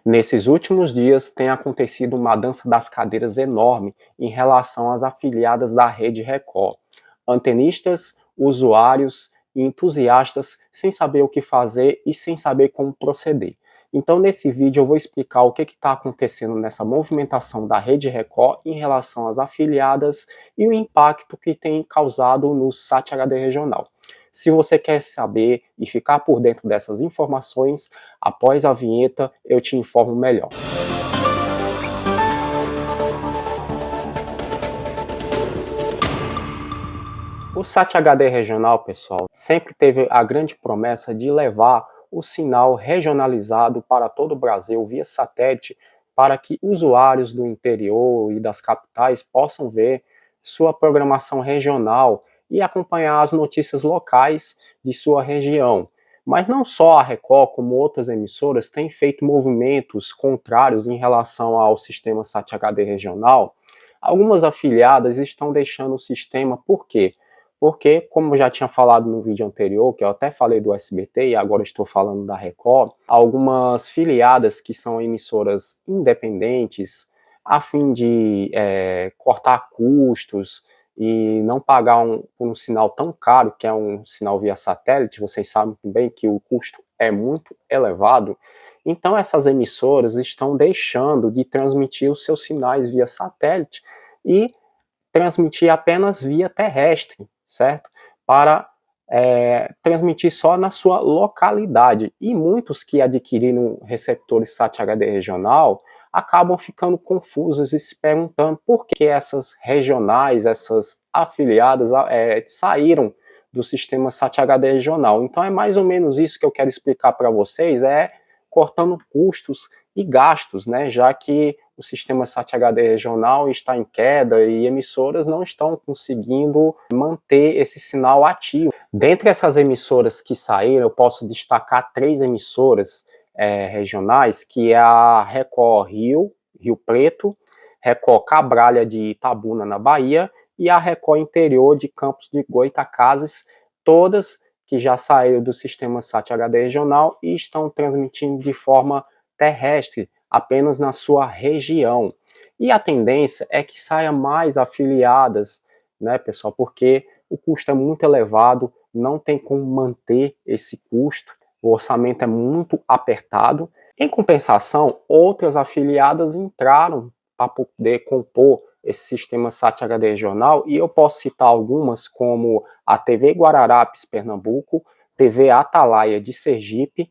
Nesses últimos dias tem acontecido uma dança das cadeiras enorme em relação às afiliadas da Rede Record. Antenistas, usuários e entusiastas sem saber o que fazer e sem saber como proceder. Então, nesse vídeo, eu vou explicar o que está acontecendo nessa movimentação da Rede Record em relação às afiliadas e o impacto que tem causado no SAT HD regional. Se você quer saber e ficar por dentro dessas informações, após a vinheta eu te informo melhor. O SAT HD regional, pessoal, sempre teve a grande promessa de levar o sinal regionalizado para todo o Brasil via satélite, para que usuários do interior e das capitais possam ver sua programação regional e acompanhar as notícias locais de sua região. Mas não só a Record, como outras emissoras, têm feito movimentos contrários em relação ao sistema SAT HD regional. Algumas afiliadas estão deixando o sistema, por quê? Porque, como eu já tinha falado no vídeo anterior, que eu até falei do SBT e agora estou falando da Record, algumas filiadas que são emissoras independentes, a fim de cortar custos e não pagar um sinal tão caro, que é um sinal via satélite, vocês sabem bem que o custo é muito elevado, então essas emissoras estão deixando de transmitir os seus sinais via satélite e transmitir apenas via terrestre, certo? Para transmitir só na sua localidade. E muitos que adquiriram receptores SAT HD regional acabam ficando confusos e se perguntando por que essas regionais, essas afiliadas saíram do sistema SAT HD regional. Então é mais ou menos isso que eu quero explicar para vocês, cortando custos e gastos, né, já que o sistema SAT HD regional está em queda e emissoras não estão conseguindo manter esse sinal ativo. Dentre essas emissoras que saíram, eu posso destacar 3 emissoras regionais, que é a Record Rio Preto, Record Cabralha de Itabuna, na Bahia, e a Record Interior de Campos de Goytacazes, todas que já saíram do sistema SAT HD regional e estão transmitindo de forma terrestre, apenas na sua região. E a tendência é que saia mais afiliadas, né, pessoal, porque o custo é muito elevado, não tem como manter esse custo, o orçamento é muito apertado. Em compensação, outras afiliadas entraram para poder compor esse sistema SAT HD regional, e eu posso citar algumas como a TV Guararapes, Pernambuco, TV Atalaia de Sergipe,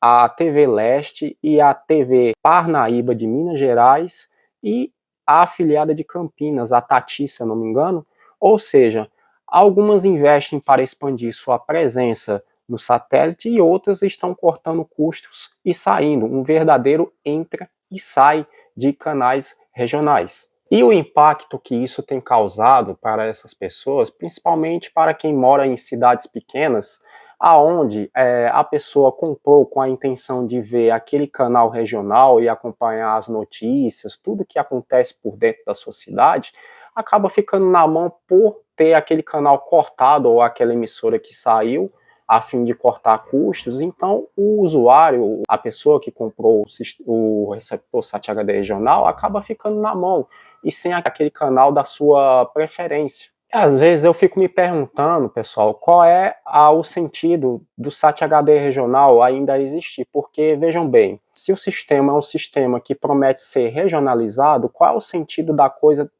a TV Leste e a TV Parnaíba de Minas Gerais e a afiliada de Campinas, a Tati, se eu não me engano. Ou seja, algumas investem para expandir sua presença no satélite e outras estão cortando custos e saindo, um verdadeiro entra e sai de canais regionais. E o impacto que isso tem causado para essas pessoas, principalmente para quem mora em cidades pequenas, aonde a pessoa comprou com a intenção de ver aquele canal regional e acompanhar as notícias, tudo que acontece por dentro da sua cidade, acaba ficando na mão por ter aquele canal cortado ou aquela emissora que saiu, a fim de cortar custos. Então o usuário, a pessoa que comprou o receptor SAT HD regional, acaba ficando na mão e sem aquele canal da sua preferência. Às vezes eu fico me perguntando, pessoal, qual é o sentido do SAT HD regional ainda existir, porque, vejam bem, se o sistema é um sistema que promete ser regionalizado, qual é o sentido da coisa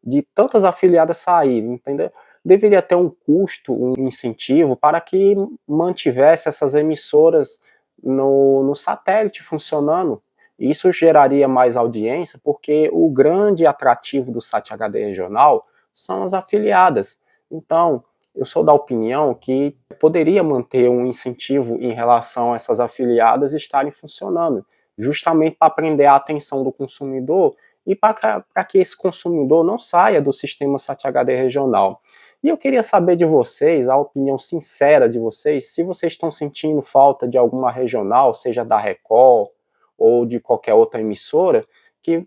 de tantas afiliadas saírem, entendeu? Deveria ter um custo, um incentivo para que mantivesse essas emissoras no satélite funcionando. Isso geraria mais audiência, porque o grande atrativo do SAT HD regional são as afiliadas. Então, eu sou da opinião que poderia manter um incentivo em relação a essas afiliadas estarem funcionando, justamente para prender a atenção do consumidor e para que esse consumidor não saia do sistema SAT HD regional. E eu queria saber de vocês, a opinião sincera de vocês, se vocês estão sentindo falta de alguma regional, seja da Record ou de qualquer outra emissora, que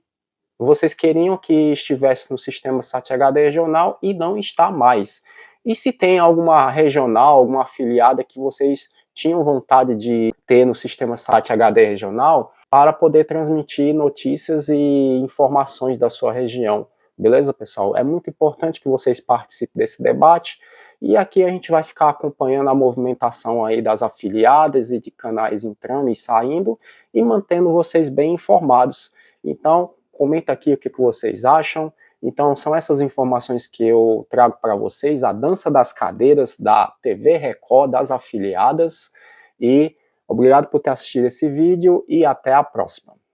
vocês queriam que estivesse no sistema SAT HD regional e não está mais. E se tem alguma regional, alguma afiliada que vocês tinham vontade de ter no sistema SAT HD regional, para poder transmitir notícias e informações da sua região. Beleza, pessoal? É muito importante que vocês participem desse debate, e aqui a gente vai ficar acompanhando a movimentação aí das afiliadas e de canais entrando e saindo, e mantendo vocês bem informados. Então, comenta aqui o que vocês acham. Então, são essas informações que eu trago para vocês, a dança das cadeiras da TV Record, das afiliadas, e obrigado por ter assistido esse vídeo e até a próxima.